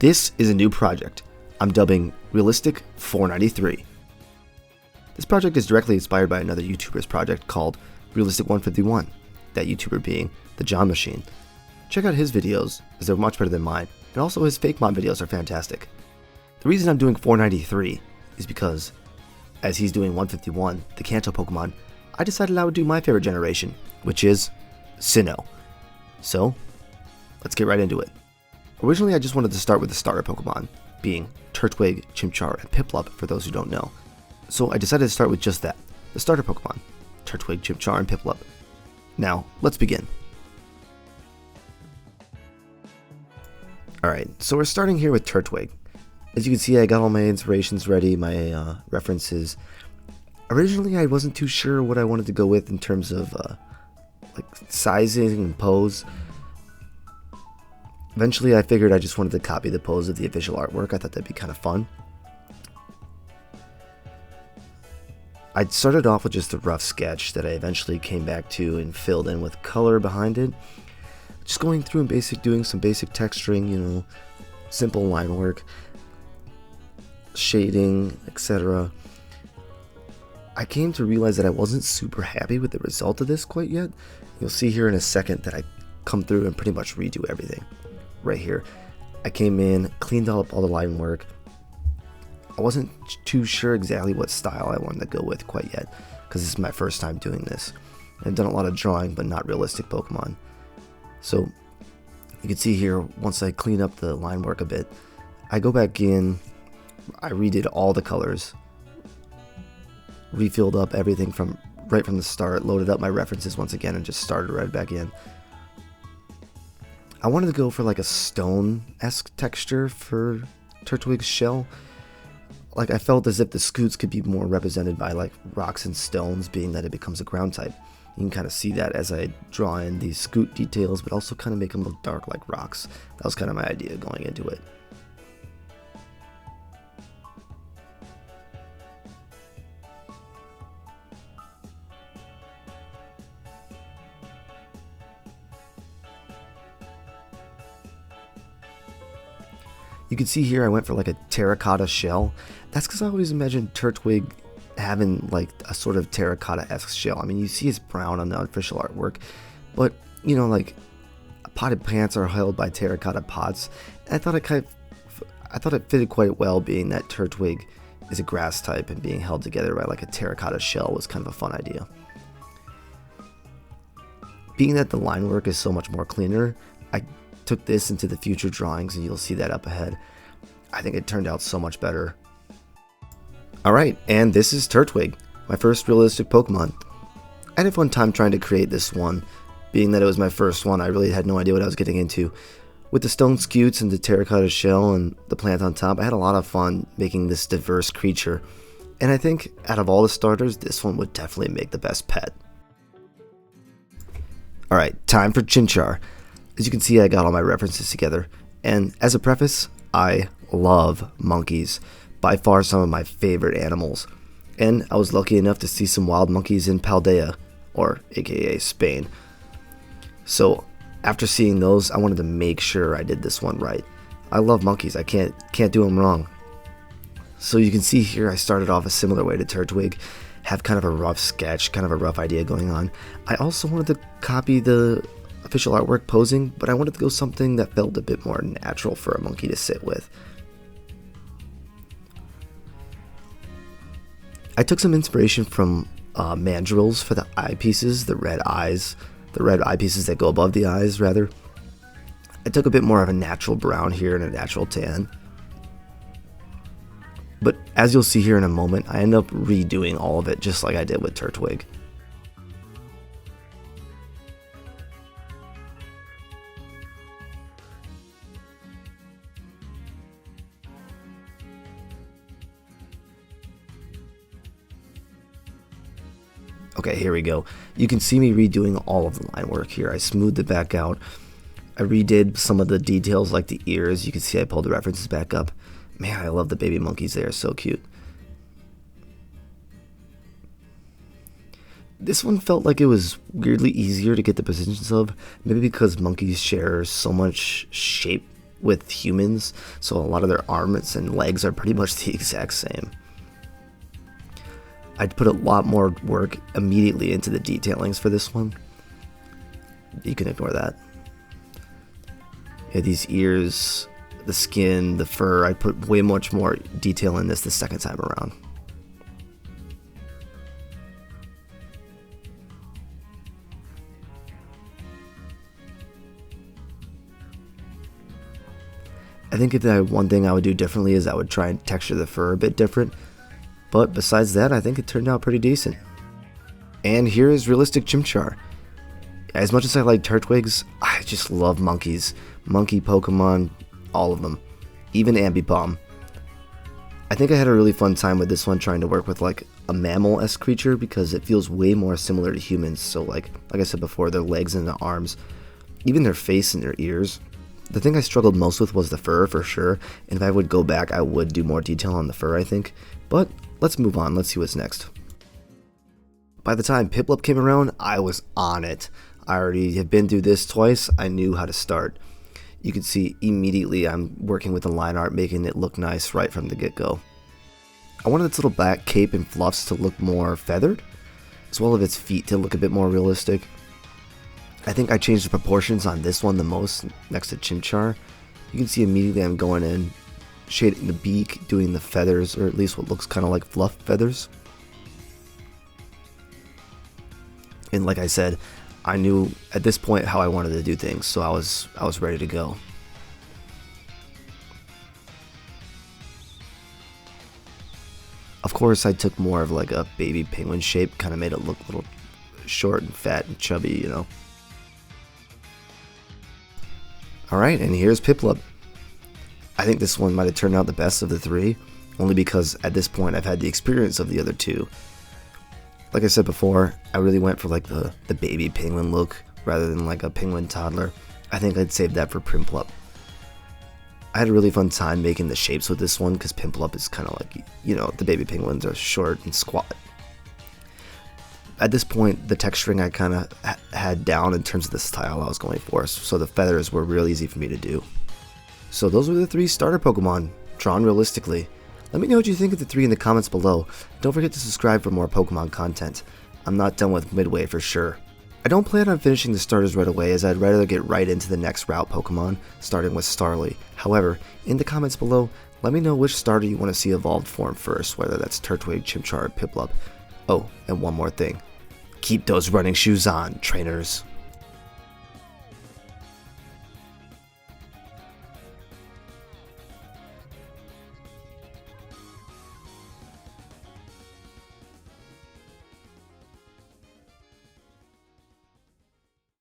This is a new project I'm dubbing Realistic 493. This project is directly inspired by another YouTuber's project called Realistic 151, that YouTuber being the John Machine. Check out his videos as they're much better than mine, and also his fake mod videos are fantastic. The reason I'm doing 493 is because, as he's doing 151, the Kanto Pokemon, I decided I would do my favorite generation, which is Sinnoh. So, let's get right into it. Originally I just wanted to start with the starter Pokemon, being Turtwig, Chimchar, and Piplup for those who don't know. So I decided to start with just that, the starter Pokemon, Turtwig, Chimchar, and Piplup. Now, let's begin. Alright, so we're starting here with Turtwig. As you can see, I got all my inspirations ready, my references. Originally I wasn't too sure what I wanted to go with in terms of like sizing and pose. Eventually I figured I just wanted to copy the pose of the official artwork. I thought that'd be kind of fun. I started off with just a rough sketch that I eventually came back to and filled in with color behind it. Just going through and doing some basic texturing, simple line work, shading, etc. I came to realize that I wasn't super happy with the result of this quite yet. You'll see here in a second that I come through and pretty much redo everything. Right here, I came in, cleaned up all the line work. I wasn't too sure exactly what style I wanted to go with quite yet, because this is my first time doing this. I've done a lot of drawing, but not realistic Pokemon. So, you can see here, once I clean up the line work a bit, I go back in, I redid all the colors, refilled up everything right from the start, loaded up my references once again, and just started right back in. I wanted to go for like a stone-esque texture for Turtwig's shell. Like, I felt as if the scoots could be more represented by like rocks and stones, being that it becomes a ground type. You can kind of see that as I draw in these scoot details, but also kind of make them look dark like rocks. That was kind of my idea going into it. You can see here I went for like a terracotta shell. That's because I always imagined Turtwig having like a sort of terracotta-esque shell. I mean, you see it's brown on the official artwork, but like potted plants are held by terracotta pots. I thought it fitted quite well, being that Turtwig is a grass type and being held together by like a terracotta shell was kind of a fun idea. Being that the line work is so much more cleaner, I took this into the future drawings, and you'll see that up ahead. I think it turned out so much better. Alright, and this is Turtwig, my first realistic Pokemon. I had a fun time trying to create this one. Being that it was my first one, I really had no idea what I was getting into. With the stone scutes and the terracotta shell and the plant on top, I had a lot of fun making this diverse creature. And I think out of all the starters, this one would definitely make the best pet. Alright, time for Chimchar. As you can see, I got all my references together, and as a preface, I love monkeys, by far some of my favorite animals, and I was lucky enough to see some wild monkeys in Paldea, or aka Spain. So after seeing those, I wanted to make sure I did this one right. I love monkeys, I can't do them wrong. So you can see here I started off a similar way to Turtwig, have kind of a rough sketch, kind of a rough idea going on. I also wanted to copy the official artwork posing, but I wanted to go something that felt a bit more natural for a monkey to sit with. I took some inspiration from mandrills for the eyepieces, the red eyepieces that go above the eyes, rather. I took a bit more of a natural brown here and a natural tan. But as you'll see here in a moment, I end up redoing all of it just like I did with Turtwig. Okay, here we go. You can see me redoing all of the line work here. I smoothed it back out. I redid some of the details like the ears. You can see I pulled the references back up. Man, I love the baby monkeys. They are so cute. This one felt like it was weirdly easier to get the positions of, maybe because monkeys share so much shape with humans, so a lot of their arms and legs are pretty much the exact same. I'd put a lot more work immediately into the detailings for this one. You can ignore that. Yeah, these ears, the skin, the fur, I put way much more detail in this the second time around. I think if one thing I would do differently is I would try and texture the fur a bit different, but besides that, I think it turned out pretty decent. And here is realistic Chimchar. As much as I like Turtwigs, I just love monkeys. Monkey Pokemon, all of them. Even Ambipom. I think I had a really fun time with this one trying to work with like a mammal-esque creature because it feels way more similar to humans. So like I said before, their legs and their arms, even their face and their ears. The thing I struggled most with was the fur for sure, and if I would go back I would do more detail on the fur I think. But let's move on, let's see what's next. By the time Piplup came around, I was on it. I already have been through this twice, I knew how to start. You can see immediately I'm working with the line art, making it look nice right from the get-go. I wanted its little back cape and fluffs to look more feathered, as well as its feet to look a bit more realistic. I think I changed the proportions on this one the most, next to Chimchar. You can see immediately I'm going in, shading the beak, doing the feathers, or at least what looks kind of like fluff feathers. And like I said, I knew at this point how I wanted to do things, so I was ready to go. Of course, I took more of like a baby penguin shape, kind of made it look a little short and fat and chubby, you know. Alright, and here's Piplup. I think this one might have turned out the best of the three, only because at this point I've had the experience of the other two. Like I said before, I really went for like the baby penguin look rather than like a penguin toddler. I think I'd save that for Piplup. I had a really fun time making the shapes with this one because Piplup is kind of like, you know, the baby penguins are short and squat. At this point, the texturing I kind of had down in terms of the style I was going for, so the feathers were real easy for me to do. So those were the three starter Pokemon, drawn realistically. Let me know what you think of the three in the comments below. Don't forget to subscribe for more Pokemon content. I'm not done with Midway for sure. I don't plan on finishing the starters right away, as I'd rather get right into the next route Pokemon, starting with Starly. However, in the comments below, let me know which starter you want to see evolved form first, whether that's Turtwig, Chimchar, or Piplup. Oh, and one more thing. Keep those running shoes on, trainers.